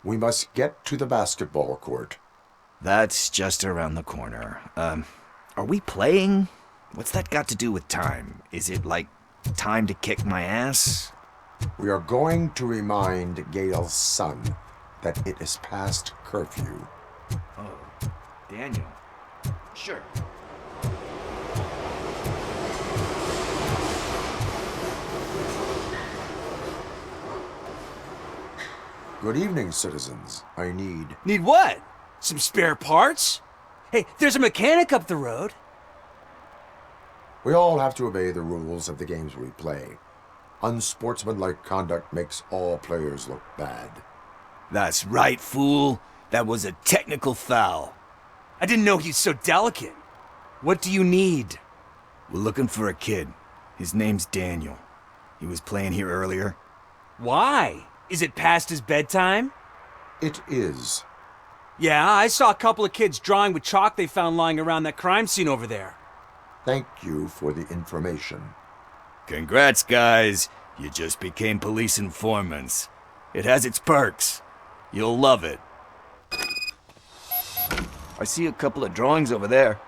We must get to the basketball court. That's just around the corner. Are we playing? What's that got to do with time? Is it like time to kick my ass? We are going to remind Gail's son that it is past curfew. Oh, Daniel. Sure. Good evening, citizens. I need... Need what? Some spare parts? Hey, there's a mechanic up the road. We all have to obey the rules of the games we play. Unsportsmanlike conduct makes all players look bad. That's right, fool. That was a technical foul. I didn't know he's so delicate. What do you need? We're looking for a kid. His name's Daniel. He was playing here earlier. Why? Is it past his bedtime? It is. Yeah, I saw a couple of kids drawing with chalk they found lying around that crime scene over there. Thank you for the information. Congrats, guys. You just became police informants. It has its perks. You'll love it. I see a couple of drawings over there.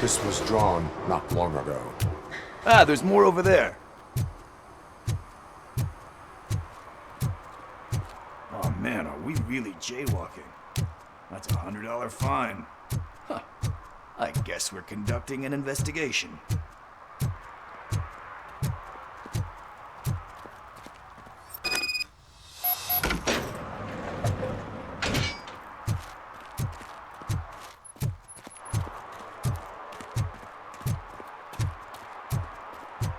This was drawn not long ago. Ah, there's more over there. Oh man, are we really jaywalking? That's a $100 fine. Huh. I guess we're conducting an investigation.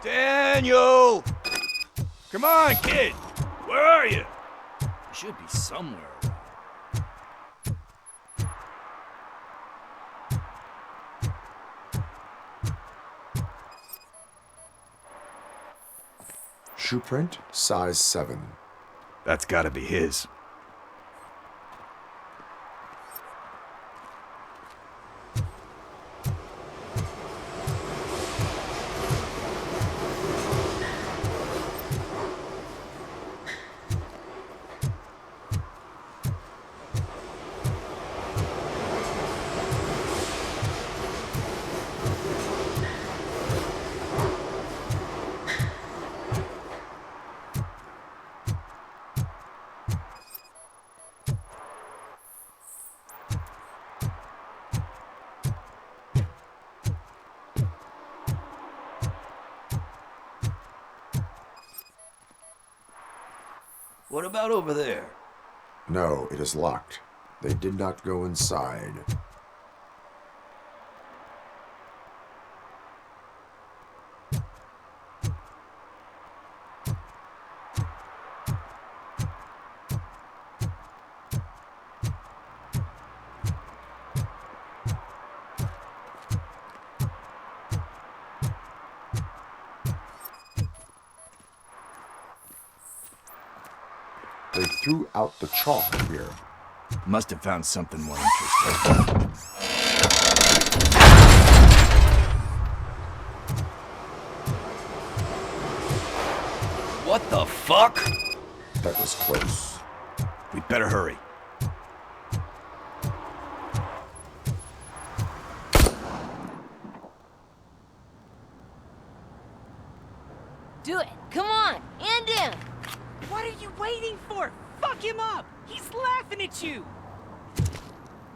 Daniel! Come on, kid! Where are you? You should be somewhere around. Shoe print, size 7. That's gotta be his. What about over there? No, it is locked. They did not go inside. They threw out the chalk here. Must have found something more interesting. What the fuck? That was close. We'd better hurry. Do it! Come on! And him! What are you waiting for? Fuck him up! He's laughing at you!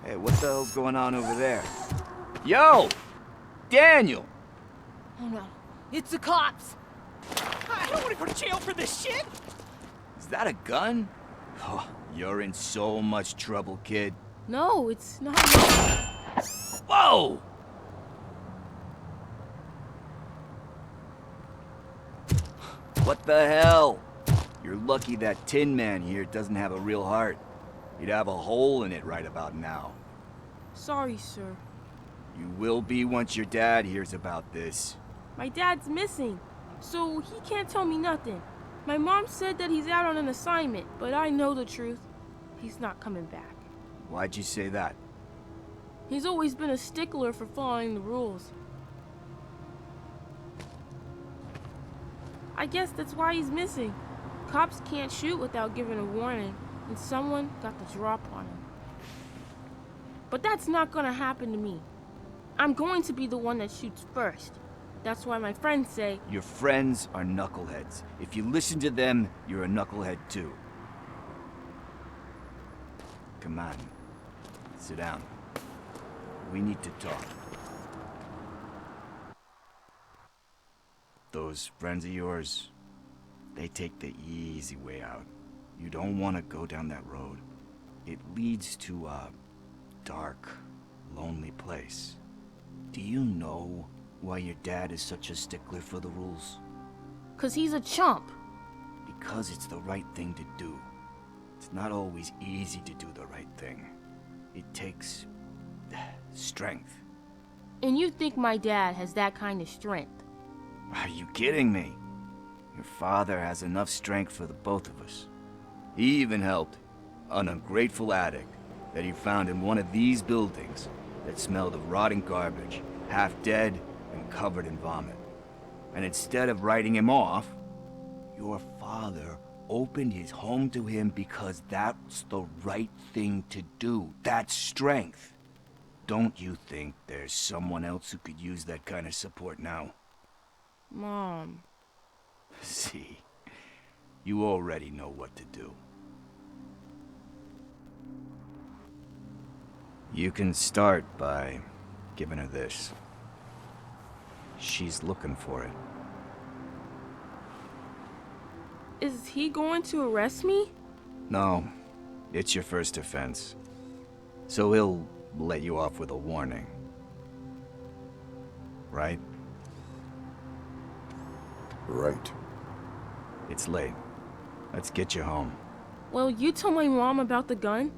Hey, what the hell's going on over there? Yo! Daniel! Oh no, it's the cops! I don't want to go to jail for this shit! Is that a gun? Oh, you're in so much trouble, kid. No, it's not. Whoa! What the hell? You're lucky that Tin Man here doesn't have a real heart. He'd have a hole in it right about now. Sorry, sir. You will be once your dad hears about this. My dad's missing, so he can't tell me nothing. My mom said that he's out on an assignment, but I know the truth. He's not coming back. Why'd you say that? He's always been a stickler for following the rules. I guess that's why he's missing. Cops can't shoot without giving a warning, and someone got the drop on him. But that's not gonna happen to me. I'm going to be the one that shoots first. That's why my friends say, Your friends are knuckleheads. If you listen to them, you're a knucklehead too. Come on. Sit down. We need to talk. Those friends of yours, they take the easy way out. You don't want to go down that road. It leads to a dark, lonely place. Do you know why your dad is such a stickler for the rules? 'cause he's a chump. Because it's the right thing to do. It's not always easy to do the right thing. It takes strength. And you think my dad has that kind of strength? Are you kidding me? Your father has enough strength for the both of us. He even helped an ungrateful addict that he found in one of these buildings that smelled of rotting garbage, half dead and covered in vomit. And instead of writing him off, your father opened his home to him because that's the right thing to do. That's strength. Don't you think there's someone else who could use that kind of support now? Mom. See, you already know what to do. You can start by giving her this. She's looking for it. Is he going to arrest me? No, it's your first offense. So he'll let you off with a warning. Right? Right. It's late. Let's get you home. Well, you told my mom about the gun?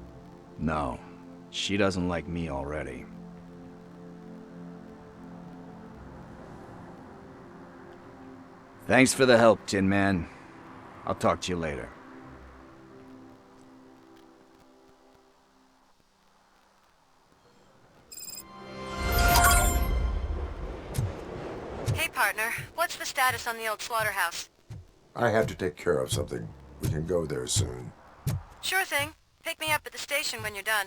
No, she doesn't like me already. Thanks for the help, Tin Man. I'll talk to you later. Hey, partner. What's the status on the old slaughterhouse? I have to take care of something. We can go there soon. Sure thing. Pick me up at the station when you're done.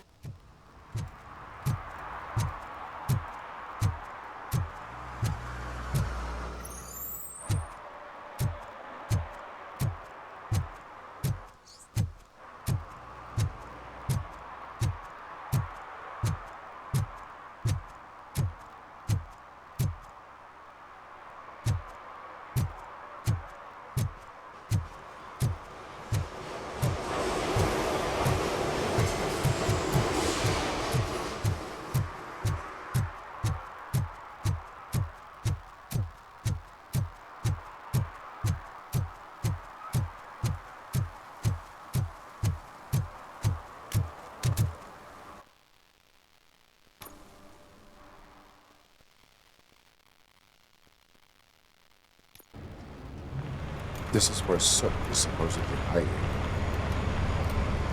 This is where Soot is supposedly hiding.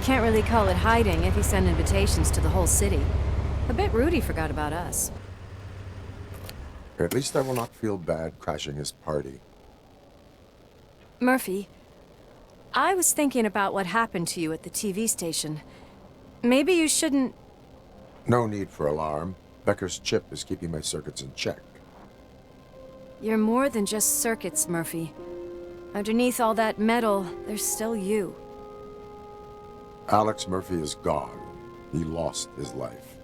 Can't really call it hiding if he sent invitations to the whole city. A bit rude he forgot about us. At least I will not feel bad crashing his party. Murphy, I was thinking about what happened to you at the TV station. Maybe you shouldn't... No need for alarm. Becker's chip is keeping my circuits in check. You're more than just circuits, Murphy. Underneath all that metal, there's still you. Alex Murphy is gone. He lost his life.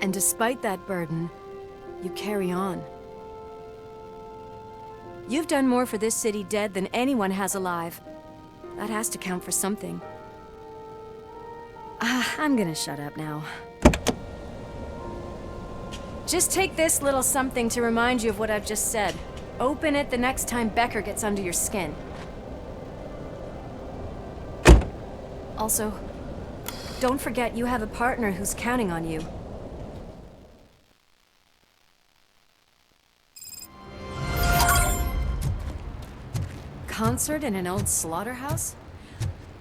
And despite that burden, you carry on. You've done more for this city dead than anyone has alive. That has to count for something. I'm gonna shut up now. Just take this little something to remind you of what I've just said. Open it the next time Becker gets under your skin. Also, don't forget you have a partner who's counting on you. concert in an old slaughterhouse?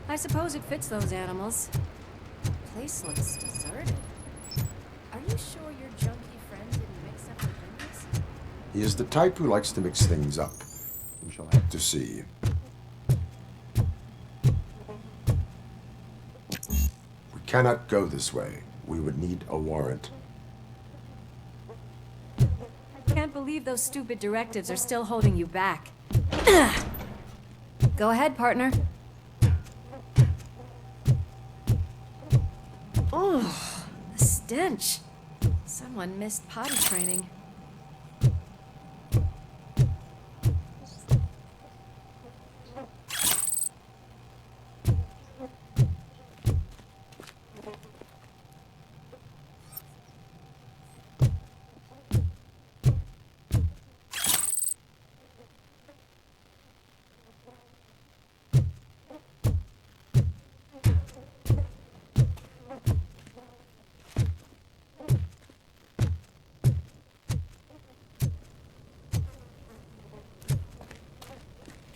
I suppose it fits those animals. The place looks deserted. Are you sure your junkie friend didn't mix up the drinks? He is the type who likes to mix things up. We shall have to see. We cannot go this way. We would need a warrant. I can't believe those stupid directives are still holding you back. Go ahead, partner. Oh, the stench. Someone missed potty training.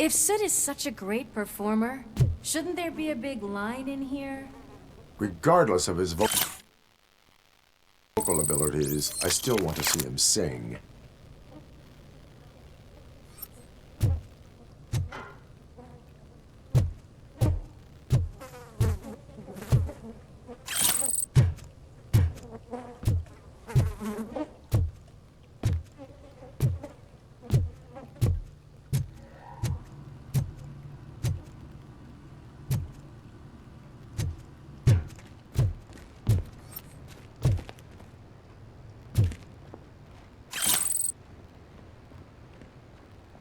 If Sid is such a great performer, shouldn't there be a big line in here? Regardless of his vocal abilities, I still want to see him sing.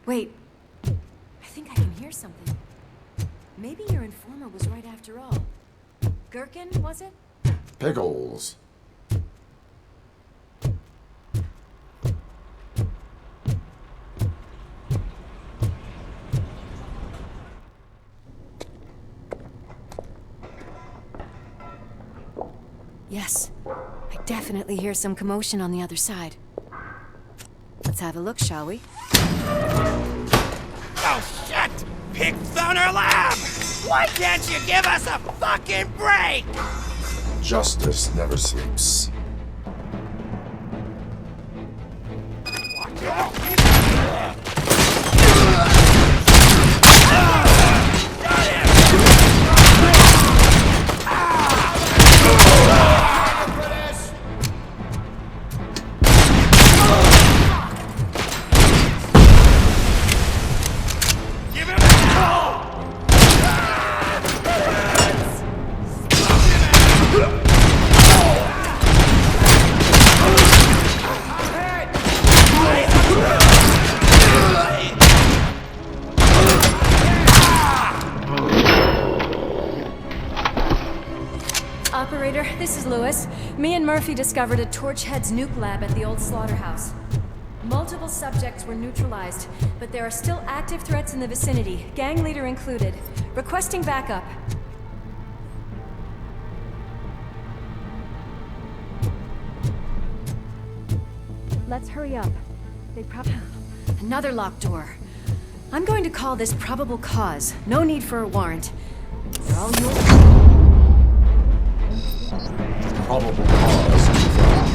Wait, I think I can hear something. Maybe your informer was right after all. Gherkin, was it? Pickles. Yes, I definitely hear some commotion on the other side. Let's have a look, shall we? Oh, shit! Pig Thunder Lab! Why can't you give us a fucking break? Justice never sleeps. Operator, this is Lewis. Me and Murphy discovered a Torchhead's nuke lab at the old slaughterhouse. Multiple subjects were neutralized, but there are still active threats in the vicinity, gang leader included. Requesting backup. Let's hurry up. They Another locked door. I'm going to call this probable cause. No need for a warrant. They're all yours. Probable cause confirmed.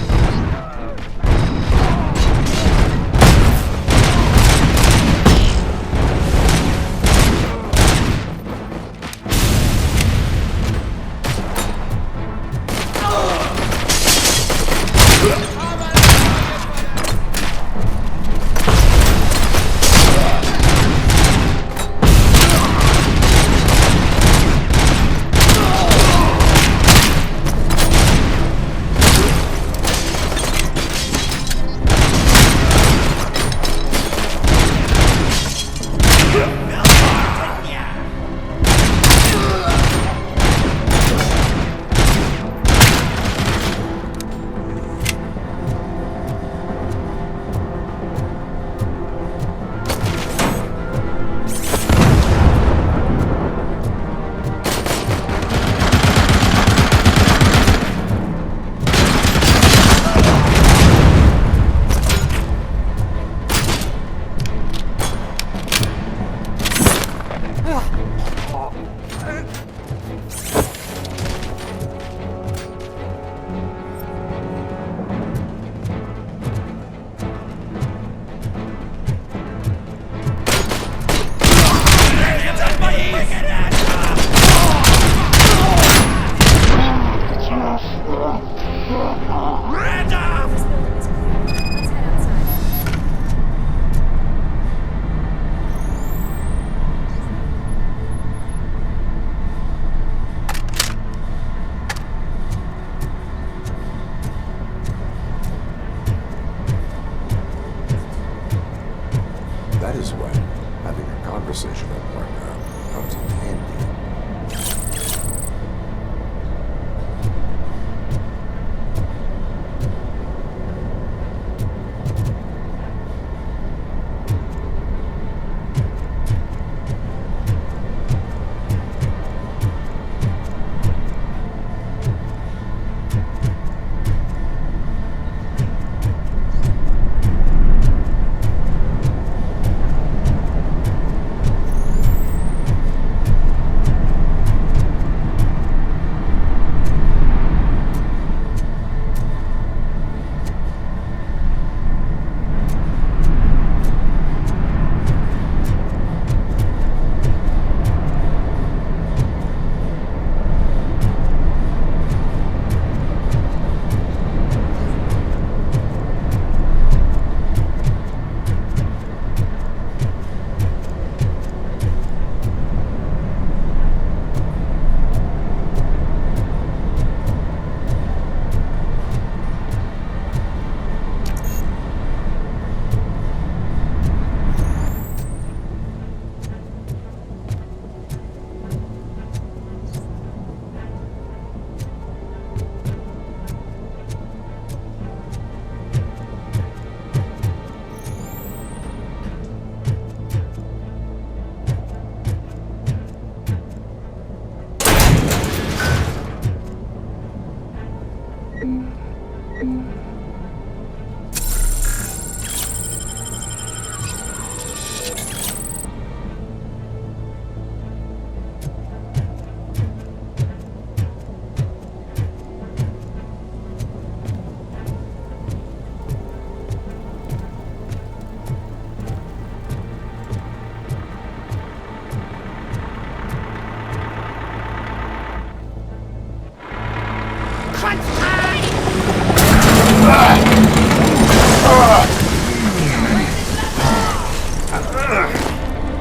That is when having a conversational partner comes in handy.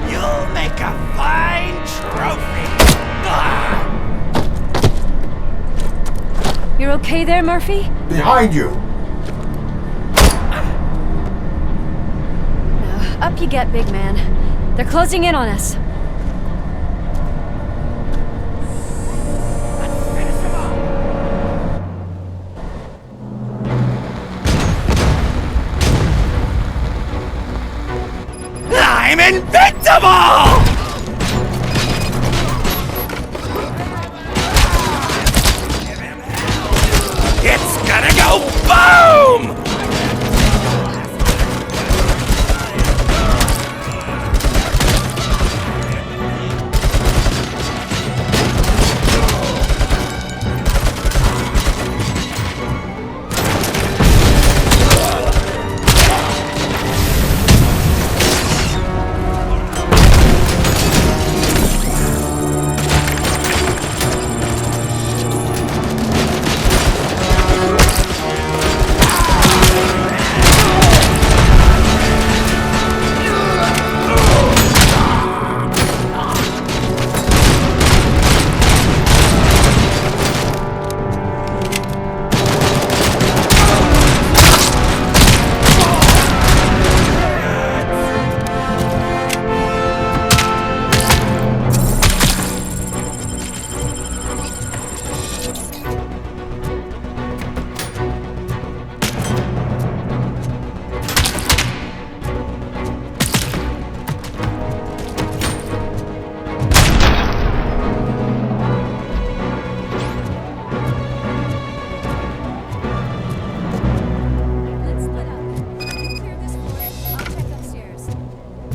You'll make a fine trophy. You're okay there, Murphy? Behind you! Up you get, big man. They're closing in on us. I'm invincible! It's gonna go boom!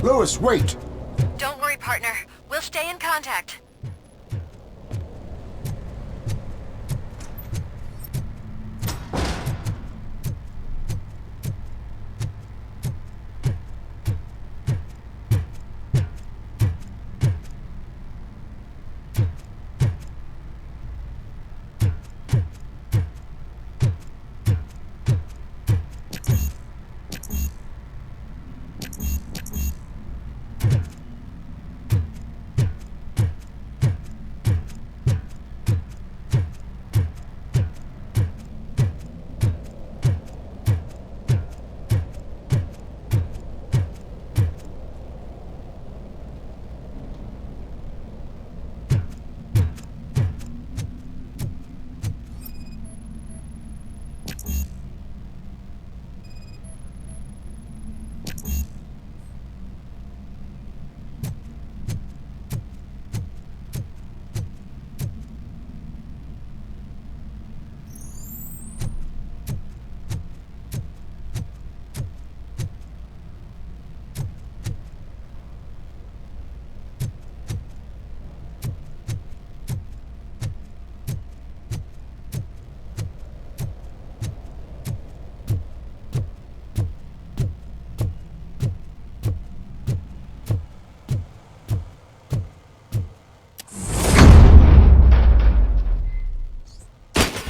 Lewis, wait! Don't worry, partner. We'll stay Stay in contact.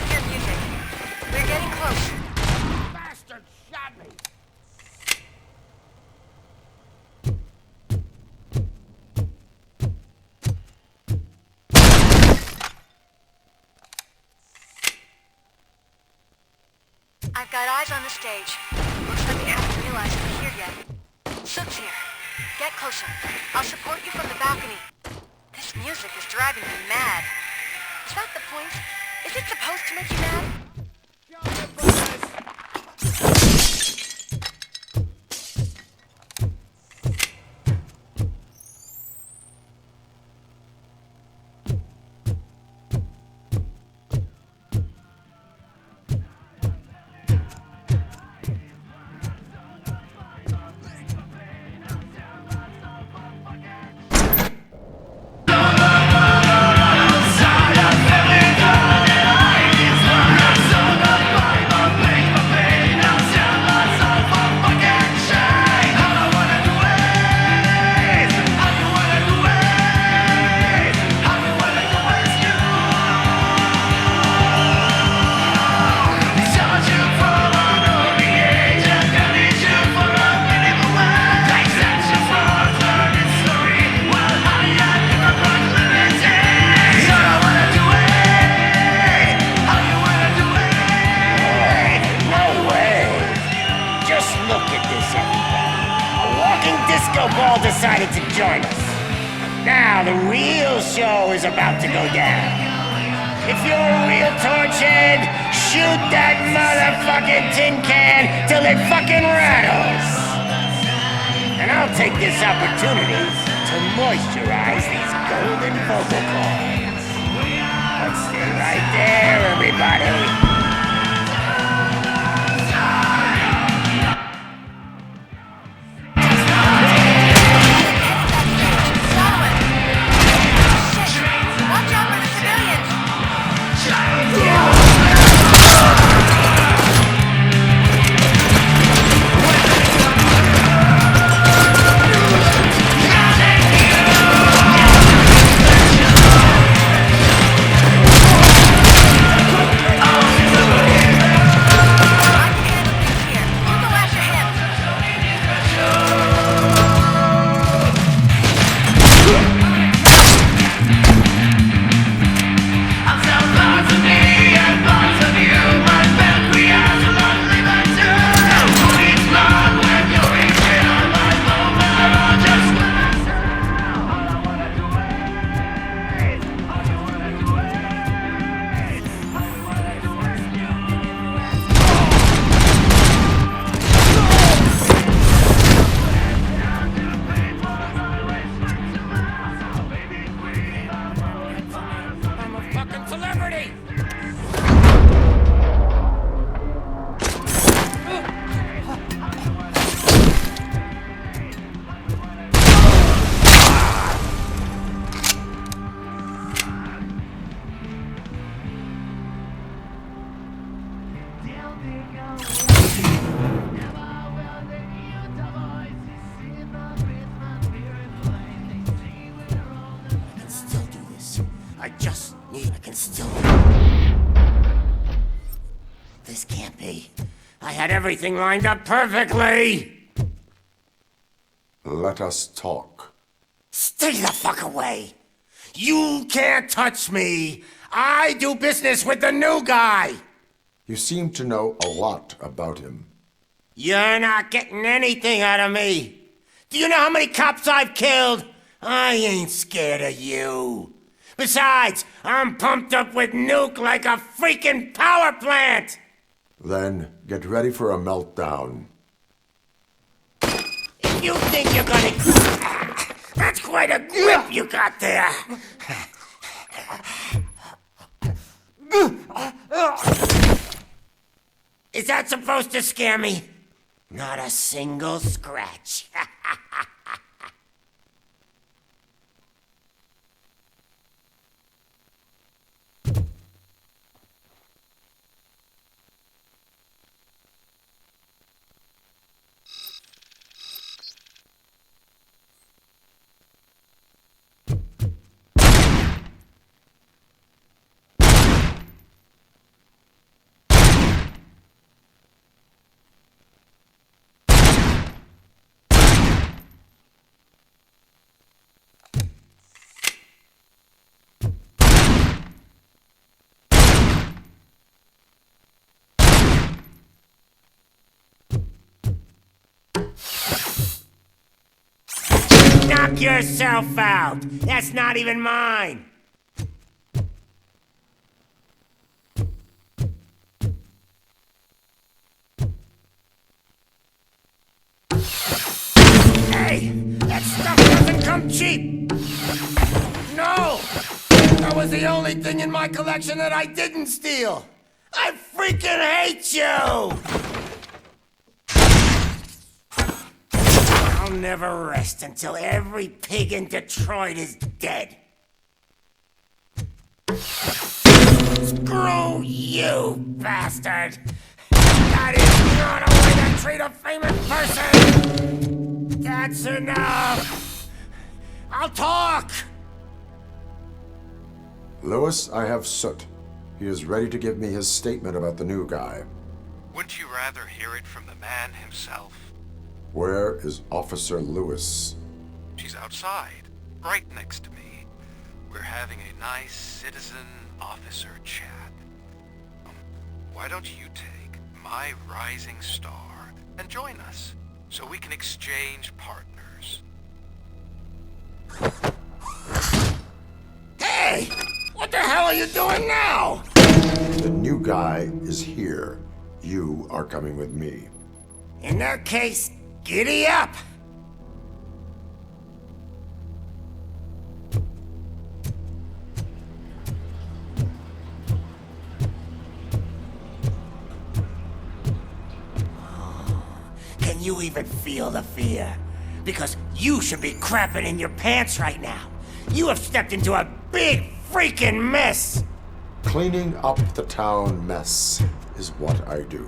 Hear music. We're getting close. Bastard shot me! I've got eyes on the stage. Looks like they haven't realized we're here yet. Sook's here. Get closer. I'll support you from the balcony. This music is driving me mad. Is that the point? Is it supposed to make you mad? Ball decided to join us. Now the real show is about to go down. If you're a real torchhead, shoot that motherfucking tin can till it fucking rattles. And I'll take this opportunity to moisturize these golden vocal cords. But stay right there, everybody. Oh! had everything lined up perfectly. Let us talk. Stay the fuck away. You can't touch me. I do business with the new guy. You seem to know a lot about him. You're not getting anything out of me. Do you know how many cops I've killed? I ain't scared of you. Besides, I'm pumped up with nuke like a freaking power plant. Then get ready for a meltdown. If you think you're gonna... That's quite a grip you got there. Is that supposed to scare me? Not a single scratch. Knock yourself out. That's not even mine. Hey, that stuff doesn't come cheap. No, that was the only thing in my collection that I didn't steal. I freaking hate you. I'll never rest until every pig in Detroit is dead. Screw you, bastard! That is not a way to treat a famous person! That's enough! I'll talk! Lewis, I have Soot. He is ready to give me his statement about the new guy. Wouldn't you rather hear it from the man himself? Where is Officer Lewis? She's outside, right next to me. We're having a nice citizen-officer chat. Why don't you take my rising star and join us, so we can exchange partners? Hey! What the hell are you doing now? The new guy is here. You are coming with me. In that case, giddy up! Can you even feel the fear? Because you should be crapping in your pants right now. You have stepped into a big freaking mess! Cleaning up the town mess is what I do.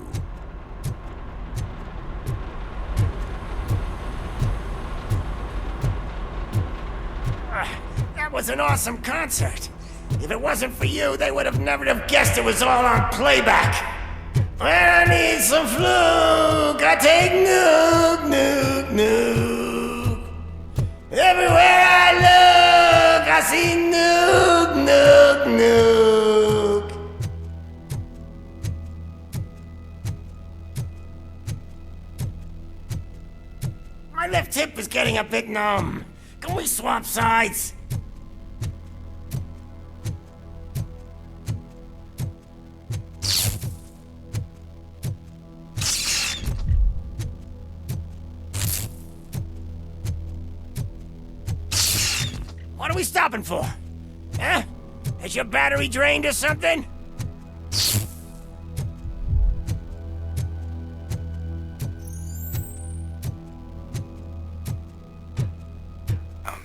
That was an awesome concert. If it wasn't for you, they would have never have guessed it was all on playback. When I need some fluke, I take nuke, nuke, nuke. Everywhere I look, I see nuke, nuke, nuke. My left hip is getting a bit numb. Can we swap sides? What are we stopping for? Huh? Is your battery drained or something?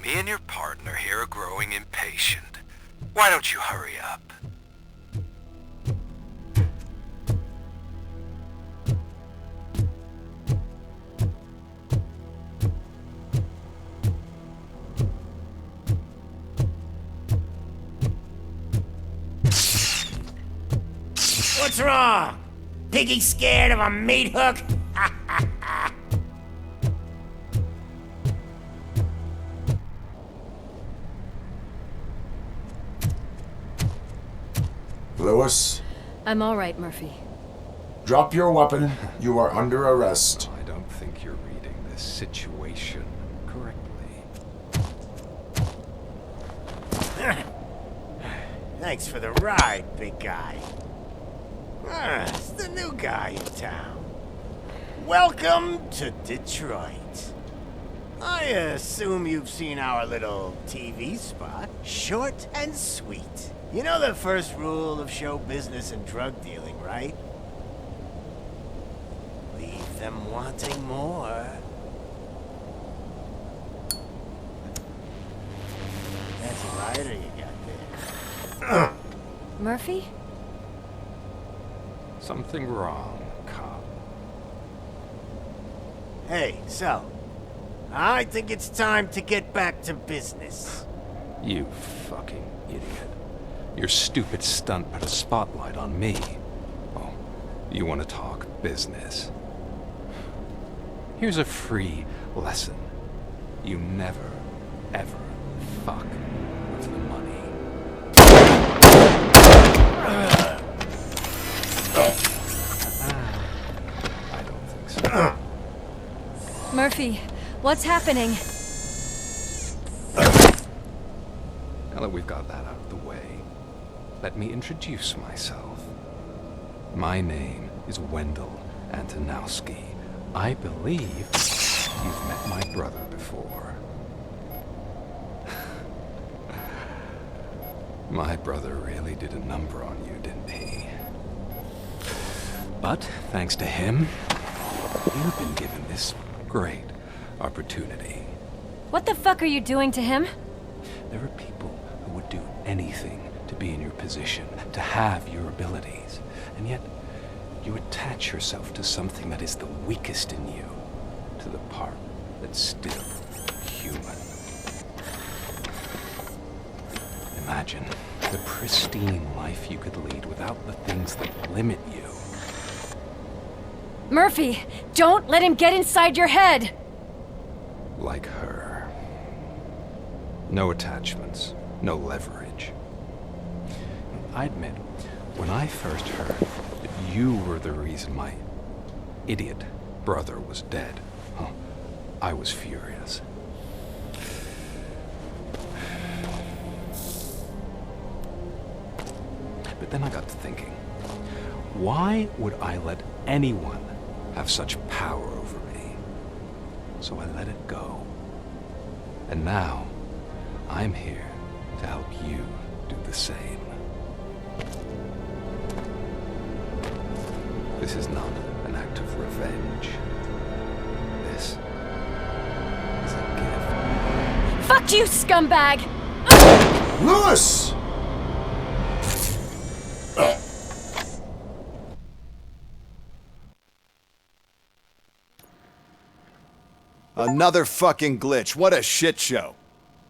Me and your partner here are growing impatient. Why don't you hurry up? What's wrong? Piggy scared of a meat hook? Lewis, I'm all right, Murphy. drop your weapon. You are under arrest. I don't think you're reading this situation correctly. Thanks for the ride, big guy. It's the new guy in town. Welcome to Detroit. I assume you've seen our little TV spot. Short and sweet. You know the first rule of show business and drug dealing, right? Leave them wanting more. That's a rider you got there. Murphy? Something wrong, cop. Hey, so, I think it's time to get back to business. You fucking idiot. Your stupid stunt put a spotlight on me. Oh, you want to talk business? Here's a free lesson. You never, ever fuck with the money. I don't think so. Murphy, what's happening? Now that we've got that out of the way, let me introduce myself. My name is Wendell Antonowski. I believe you've met my brother before. My brother really did a number on you, didn't he? But thanks to him, you've been given this great opportunity. What the fuck are you doing to him? There are people who would do anything to be in your position, to have your abilities, and yet you attach yourself to something that is the weakest in you, to the part that's still human. Imagine the pristine life you could lead without the things that limit you. Murphy, don't let him get inside your head! Like her. No attachments, no leverage. I admit, when I first heard that you were the reason my idiot brother was dead, I was furious. But then I got to thinking, why would I let anyone have such power over me? So I let it go. And now, I'm here to help you do the same. This is not an act of revenge. This is a gift. Fuck you, scumbag! Lewis! Another fucking glitch. What a shit show.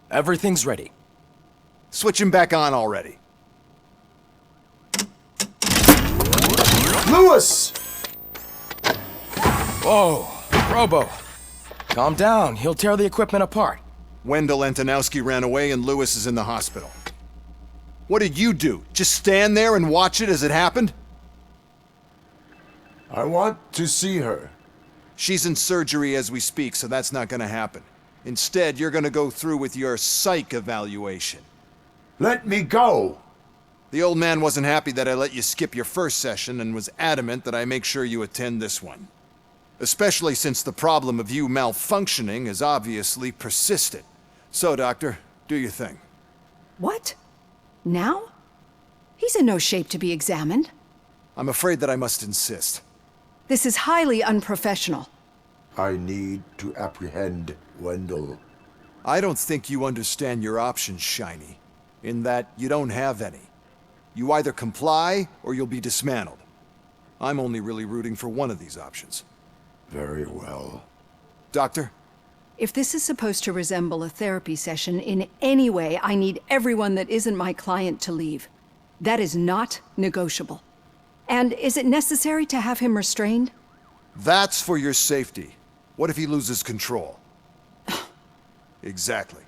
Everything's ready. Switch him back on already. Lewis! Whoa, Robo. Calm down. He'll tear the equipment apart. Wendell Antonowski ran away and Lewis is in the hospital. What did you do? Just stand there and watch it as it happened? I want to see her. She's in surgery as we speak, so that's not gonna happen. Instead, you're gonna go through with your psych evaluation. Let me go! The old man wasn't happy that I let you skip your first session and was adamant that I make sure you attend this one. Especially since the problem of you malfunctioning is obviously persistent. So, Doctor, do your thing. What? Now? He's in no shape to be examined. I'm afraid that I must insist. This is highly unprofessional. I need to apprehend Wendell. I don't think you understand your options, Shiny, in that you don't have any. You either comply or you'll be dismantled. I'm only really rooting for one of these options. Very well. Doctor? If this is supposed to resemble a therapy session in any way, I need everyone that isn't my client to leave. That is not negotiable. And is it necessary to have him restrained? That's for your safety. What if he loses control? Exactly.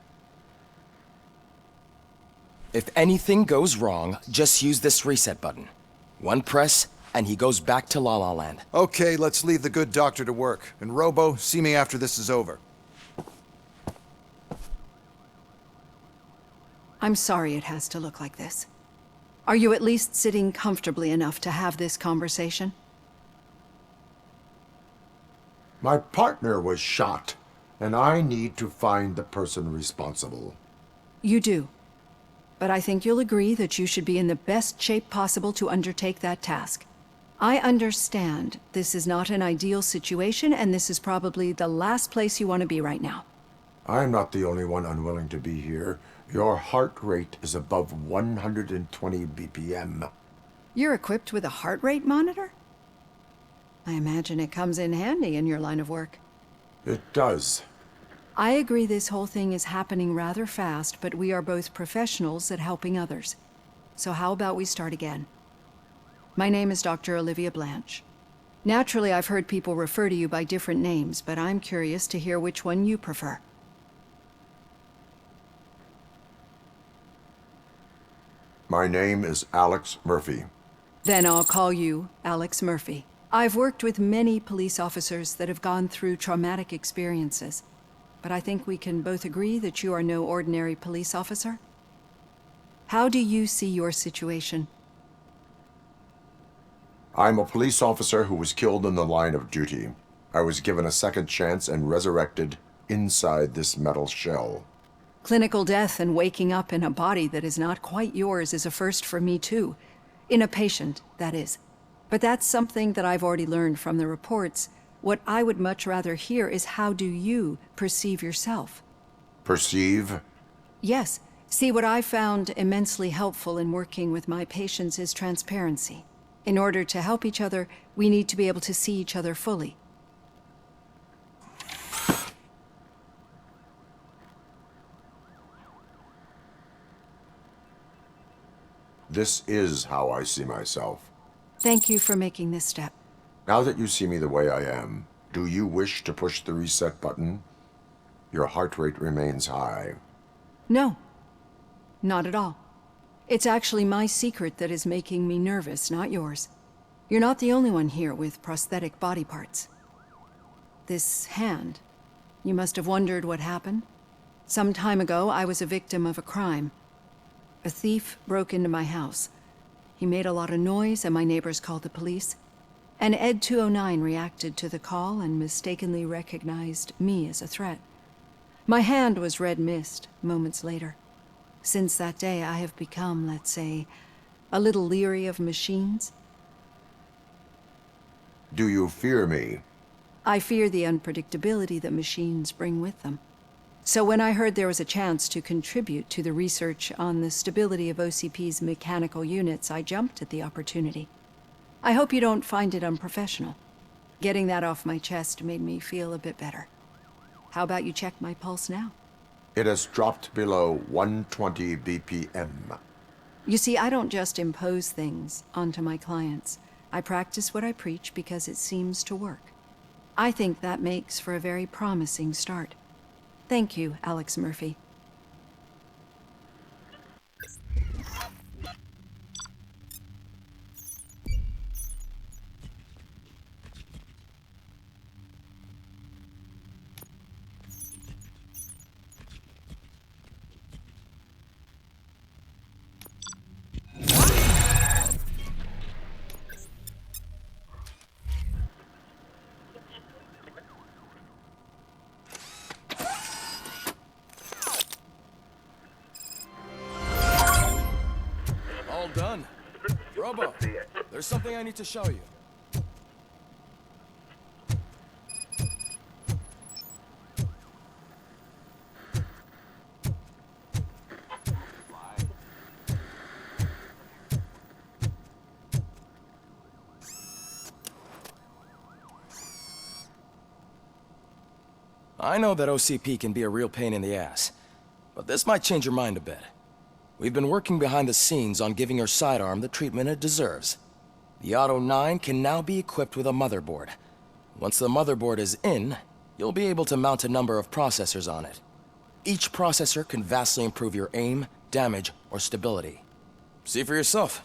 If anything goes wrong, just use this reset button. One press, and he goes back to La La Land. Okay, let's leave the good doctor to work. And Robo, see me after this is over. I'm sorry it has to look like this. Are you at least sitting comfortably enough to have this conversation? My partner was shot, and I need to find the person responsible. You do. But I think you'll agree that you should be in the best shape possible to undertake that task. I understand this is not an ideal situation, and this is probably the last place you want to be right now. I'm not the only one unwilling to be here. Your heart rate is above 120 BPM. You're equipped with a heart rate monitor? I imagine it comes in handy in your line of work. It does. I agree this whole thing is happening rather fast, but we are both professionals at helping others. So how about we start again? My name is Dr. Olivia Blanche. Naturally, I've heard people refer to you by different names, but I'm curious to hear which one you prefer. My name is Alex Murphy. Then I'll call you Alex Murphy. I've worked with many police officers that have gone through traumatic experiences, but I think we can both agree that you are no ordinary police officer. How do you see your situation? I'm a police officer who was killed in the line of duty. I was given a second chance and resurrected inside this metal shell. Clinical death and waking up in a body that is not quite yours is a first for me too. In a patient, that is. But that's something that I've already learned from the reports. What I would much rather hear is how do you perceive yourself? Perceive? Yes. See, what I found immensely helpful in working with my patients is transparency. In order to help each other, we need to be able to see each other fully. This is how I see myself. Thank you for making this step. Now that you see me the way I am, do you wish to push the reset button? Your heart rate remains high. No. Not at all. It's actually my secret that is making me nervous, not yours. You're not the only one here with prosthetic body parts. This hand, you must have wondered what happened. Some time ago, I was a victim of a crime. A thief broke into my house. He made a lot of noise and my neighbors called the police. And Ed 209 reacted to the call and mistakenly recognized me as a threat. My hand was red mist moments later. Since that day, I have become, let's say, a little leery of machines. Do you fear me? I fear the unpredictability that machines bring with them. So when I heard there was a chance to contribute to the research on the stability of OCP's mechanical units, I jumped at the opportunity. I hope you don't find it unprofessional. Getting that off my chest made me feel a bit better. How about you check my pulse now? It has dropped below 120 BPM. You see, I don't just impose things onto my clients. I practice what I preach because it seems to work. I think that makes for a very promising start. Thank you, Alex Murphy. All done. Robo, there's something I need to show you. I know that OCP can be a real pain in the ass, but this might change your mind a bit. We've been working behind the scenes on giving her sidearm the treatment it deserves. The Auto 9 can now be equipped with a motherboard. Once the motherboard is in, you'll be able to mount a number of processors on it. Each processor can vastly improve your aim, damage, or stability. See for yourself.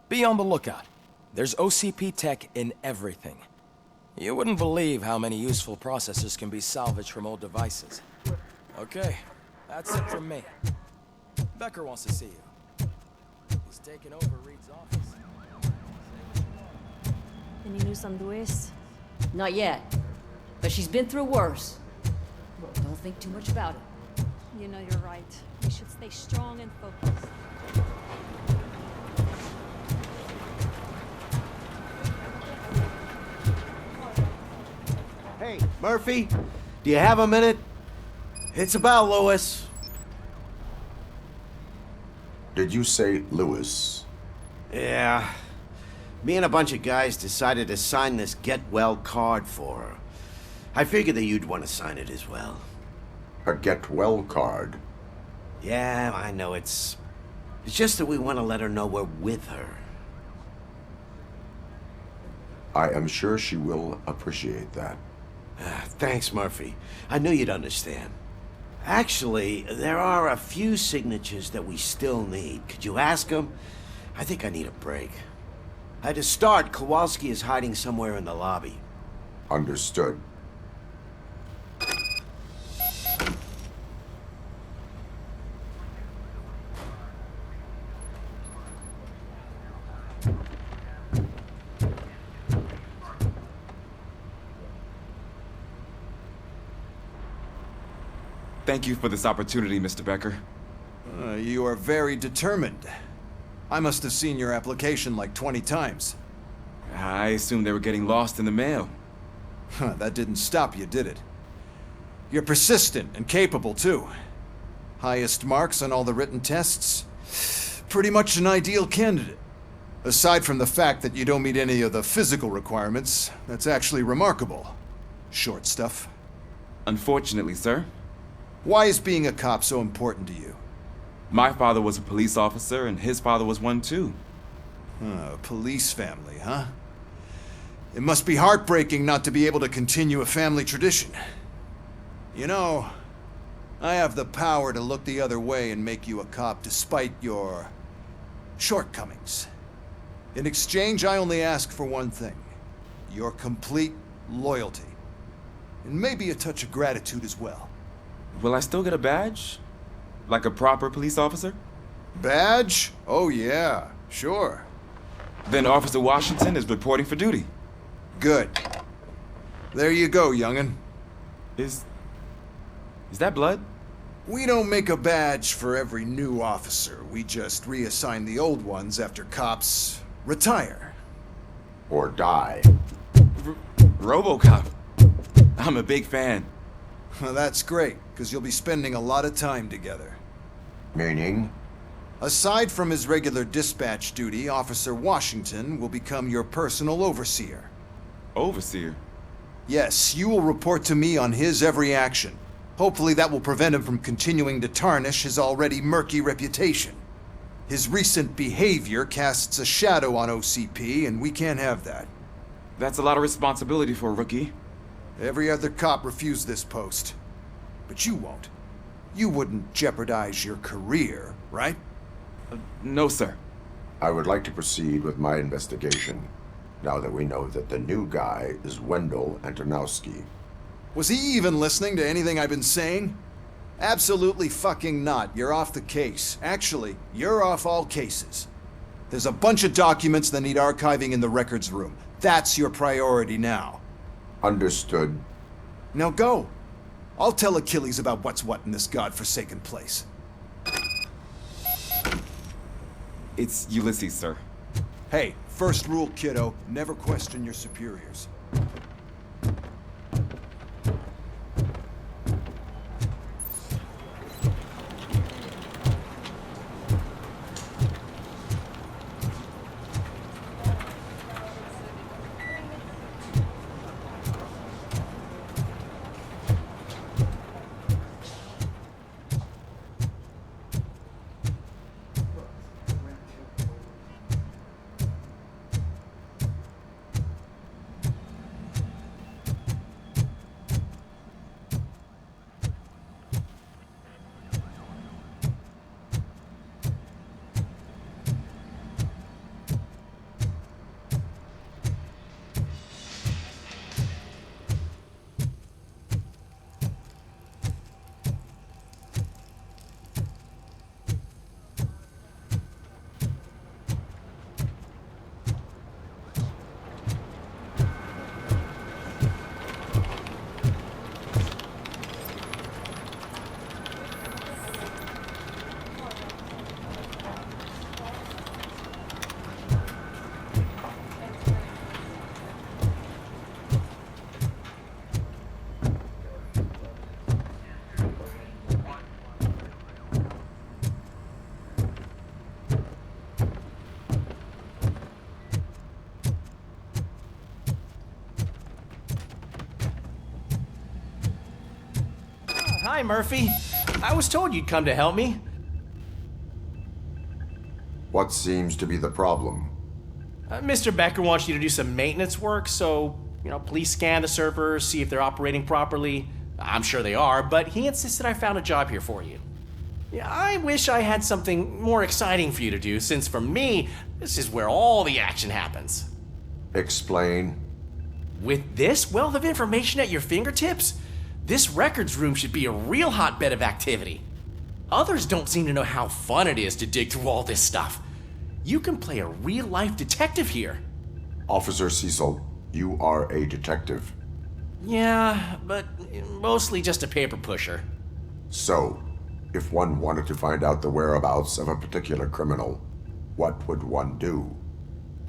Be on the lookout. There's OCP tech in everything. You wouldn't believe how many useful processors can be salvaged from old devices. Okay, that's it from me. Becker wants to see you. He's taking over Reed's office. Any news on Luis? Not yet. But she's been through worse. Don't think too much about it. You know you're right. We should stay strong and focused. Hey, Murphy, do you have a minute? It's about Lewis. Did you say Lewis? Yeah. Me and a bunch of guys decided to sign this get well card for her. I figured that you'd want to sign it as well. A get well card? Yeah, I know it's just that we want to let her know we're with her. I am sure she will appreciate that. Thanks, Murphy. I knew you'd understand. Actually, there are a few signatures that we still need. Could you ask them? I think I need a break. To start, Kowalski is hiding somewhere in the lobby. Understood. Thank you for this opportunity, Mr. Becker. You are very determined. I must have seen your application like 20 times. I assumed they were getting lost in the mail. That didn't stop you, did it? You're persistent and capable, too. Highest marks on all the written tests. Pretty much an ideal candidate. Aside from the fact that you don't meet any of the physical requirements, that's actually remarkable. Short stuff. Unfortunately, sir. Why is being a cop so important to you? My father was a police officer, and his father was one too. A police family, huh? It must be heartbreaking not to be able to continue a family tradition. You know, I have the power to look the other way and make you a cop despite your shortcomings. In exchange, I only ask for one thing. Your complete loyalty. And maybe a touch of gratitude as well. Will I still get a badge? Like a proper police officer? Badge? Oh yeah, sure. Then Officer Washington is reporting for duty. Good. There you go, young'un. Is that blood? We don't make a badge for every new officer. We just reassign the old ones after cops retire. Or die. RoboCop. I'm a big fan. Well, that's great, because you'll be spending a lot of time together. Meaning? Aside from his regular dispatch duty, Officer Washington will become your personal overseer. Overseer? Yes, you will report to me on his every action. Hopefully that will prevent him from continuing to tarnish his already murky reputation. His recent behavior casts a shadow on OCP, and we can't have that. That's a lot of responsibility for a rookie. Every other cop refused this post. But you won't. You wouldn't jeopardize your career, right? No, sir. I would like to proceed with my investigation, now that we know that the new guy is Wendell Antonowski. Was he even listening to anything I've been saying? Absolutely fucking not. You're off the case. Actually, you're off all cases. There's a bunch of documents that need archiving in the records room. That's your priority now. Understood. Now go. I'll tell Achilles about what's what in this godforsaken place. It's Ulysses, sir. Hey, first rule, kiddo, never question your superiors. Hi, Murphy. I was told you'd come to help me. What seems to be the problem? Mr. Becker wants you to do some maintenance work, so, please scan the servers, see if they're operating properly. I'm sure they are, but he insisted I found a job here for you. Yeah, I wish I had something more exciting for you to do, since for me, this is where all the action happens. Explain. With this wealth of information at your fingertips, this records room should be a real hotbed of activity. Others don't seem to know how fun it is to dig through all this stuff. You can play a real-life detective here. Officer Cecil, you are a detective. Yeah, but mostly just a paper pusher. So, if one wanted to find out the whereabouts of a particular criminal, what would one do?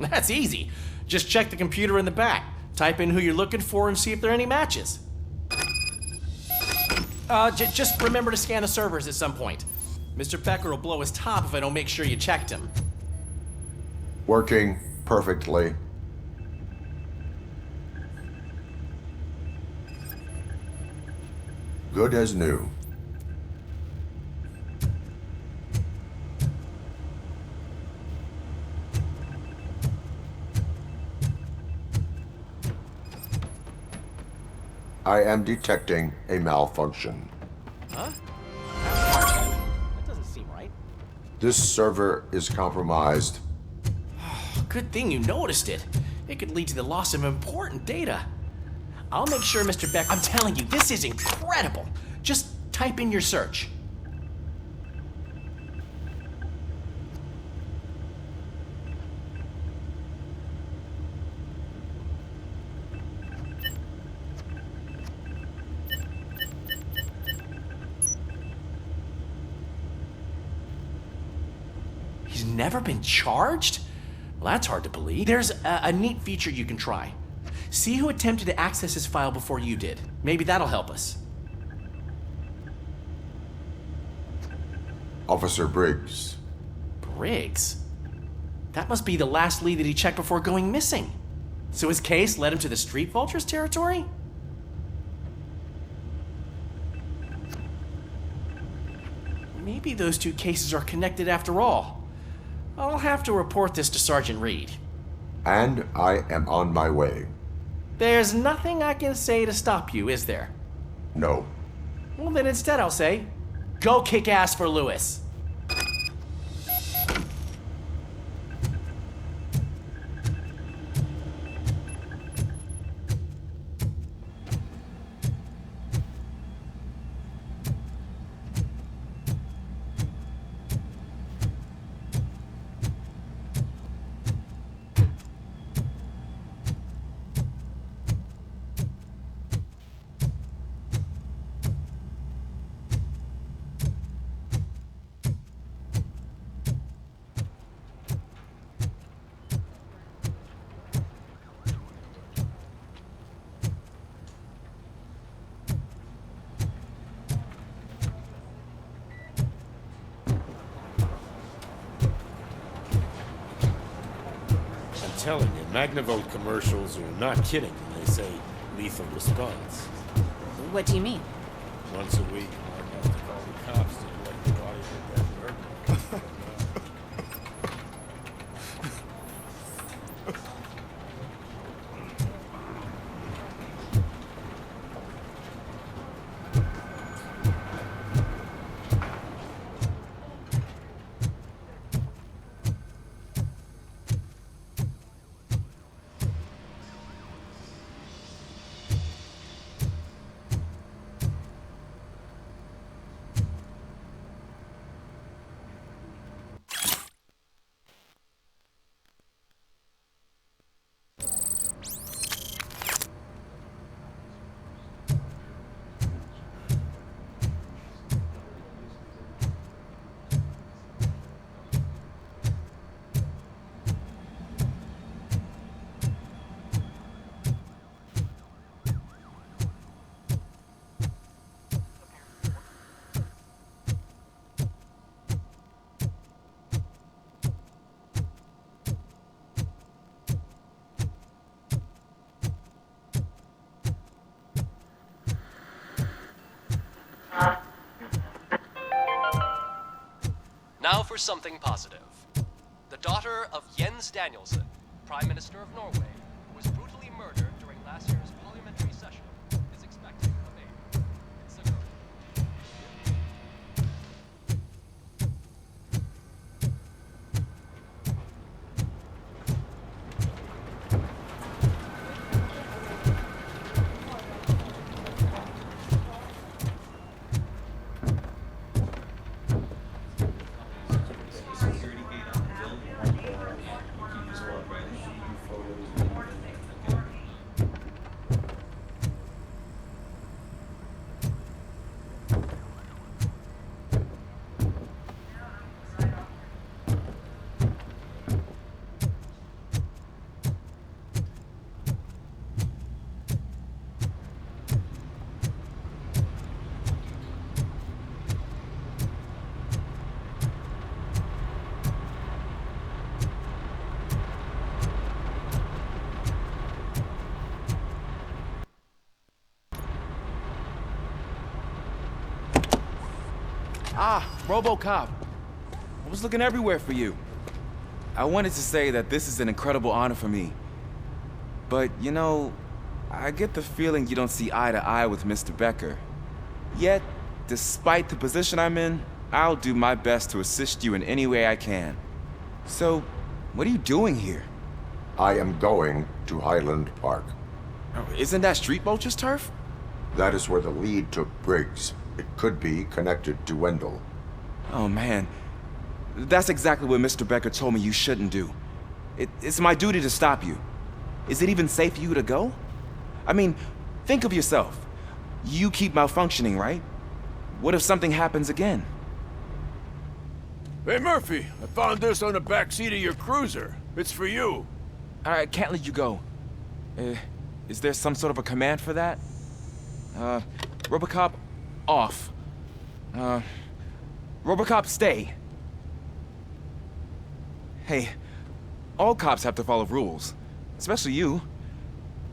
That's easy. Just check the computer in the back, type in who you're looking for, and see if there are any matches. Just remember to scan the servers at some point. Mr. Becker will blow his top if I don't make sure you checked him. Working perfectly. Good as new. I am detecting a malfunction. Huh? That doesn't seem right. This server is compromised. Good thing you noticed it. It could lead to the loss of important data. I'll make sure Mr. Becker... I'm telling you, this is incredible. Just type in your search. He's never been charged? Well, that's hard to believe. There's a neat feature you can try. See who attempted to access his file before you did. Maybe that'll help us. Officer Briggs. Briggs? That must be the last lead that he checked before going missing. So his case led him to the Street Vultures territory? Maybe those two cases are connected after all. I'll have to report this to Sergeant Reed. And I am on my way. There's nothing I can say to stop you, is there? No. Well, then instead I'll say, go kick ass for Lewis. telling you, Magnavolt commercials are not kidding when they say lethal response. What do you mean? Once a week, Mark has to call the cops to collect the body of that murderer. Now for something positive. The daughter of Jens Danielson, Prime Minister of Norway, who was brutally murdered during last year's parliamentary session, is expecting a baby. It's a girl. Ah, RoboCop. I was looking everywhere for you. I wanted to say that this is an incredible honor for me. But, you know, I get the feeling you don't see eye to eye with Mr. Becker. Yet, despite the position I'm in, I'll do my best to assist you in any way I can. So, what are you doing here? I am going to Highland Park. Oh, isn't that Street Vulture's turf? That is where the lead took Briggs. It could be connected to Wendell. Oh, man. That's exactly what Mr. Becker told me you shouldn't do. It's my duty to stop you. Is it even safe for you to go? I mean, think of yourself. You keep malfunctioning, right? What if something happens again? Hey, Murphy, I found this on the back seat of your cruiser. It's for you. I can't let you go. Is there some sort of a command for that? RoboCop, off. RoboCop, stay. Hey, all cops have to follow rules. Especially you.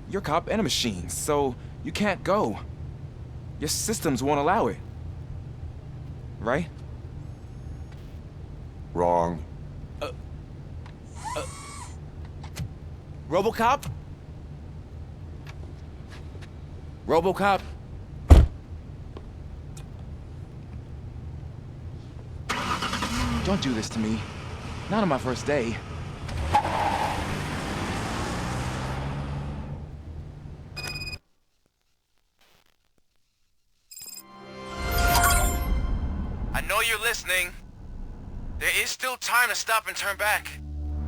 You're a cop and a machine, so you can't go. Your systems won't allow it. Right? Wrong. RoboCop? RoboCop? Don't do this to me. Not on my first day. I know you're listening. There is still time to stop and turn back.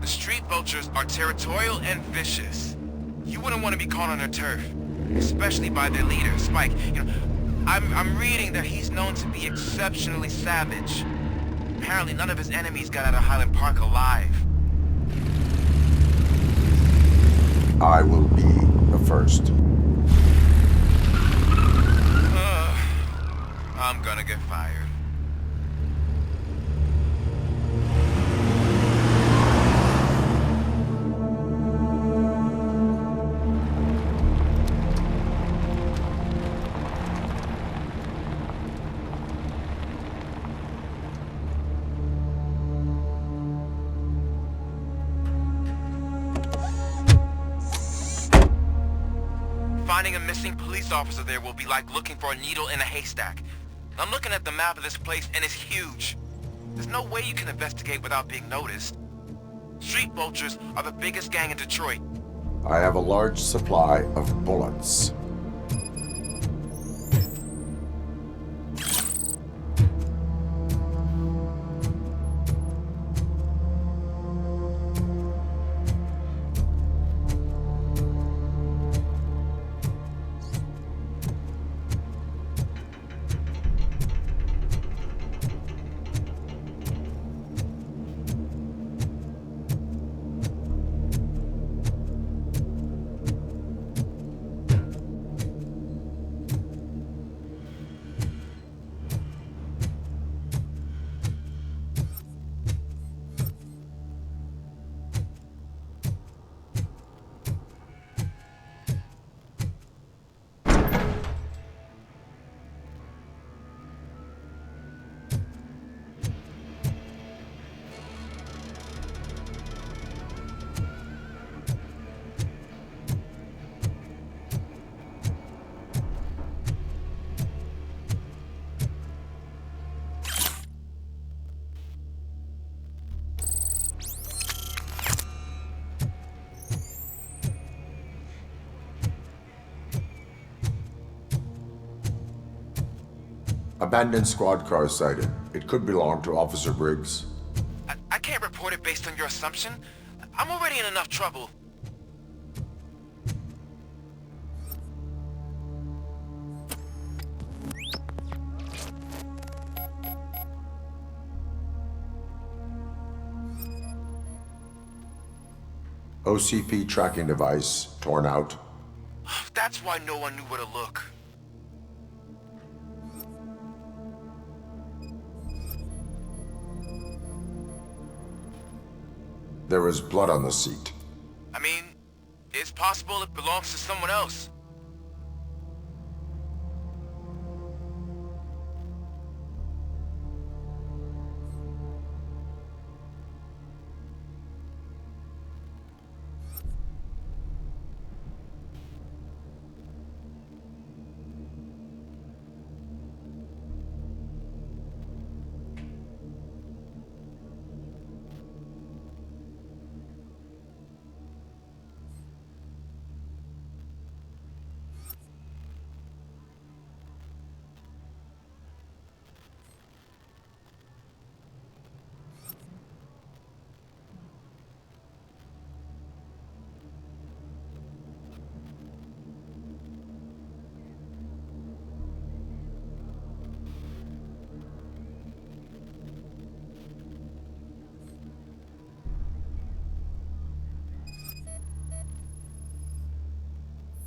The street vultures are territorial and vicious. You wouldn't want to be caught on their turf, especially by their leader, Spike. You know, I'm reading that he's known to be exceptionally savage. Apparently none of his enemies got out of Highland Park alive. I will be the first. I'm gonna get fired. Finding a missing police officer there will be like looking for a needle in a haystack. I'm looking at the map of this place and it's huge. There's no way you can investigate without being noticed. Street vultures are the biggest gang in Detroit. I have a large supply of bullets. Abandoned squad car sighted. It could belong to Officer Briggs. I can't report it based on your assumption. I'm already in enough trouble. OCP tracking device torn out. That's why no one knew where to look. There is blood on the seat. I mean, it's possible it belongs to someone else.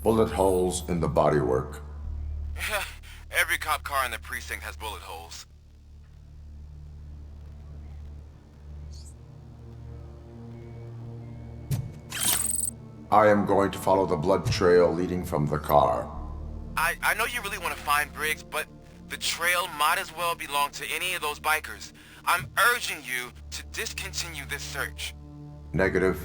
Bullet holes in the bodywork. Every cop car in the precinct has bullet holes. I am going to follow the blood trail leading from the car. I know you really want to find Briggs, but the trail might as well belong to any of those bikers. I'm urging you to discontinue this search. Negative.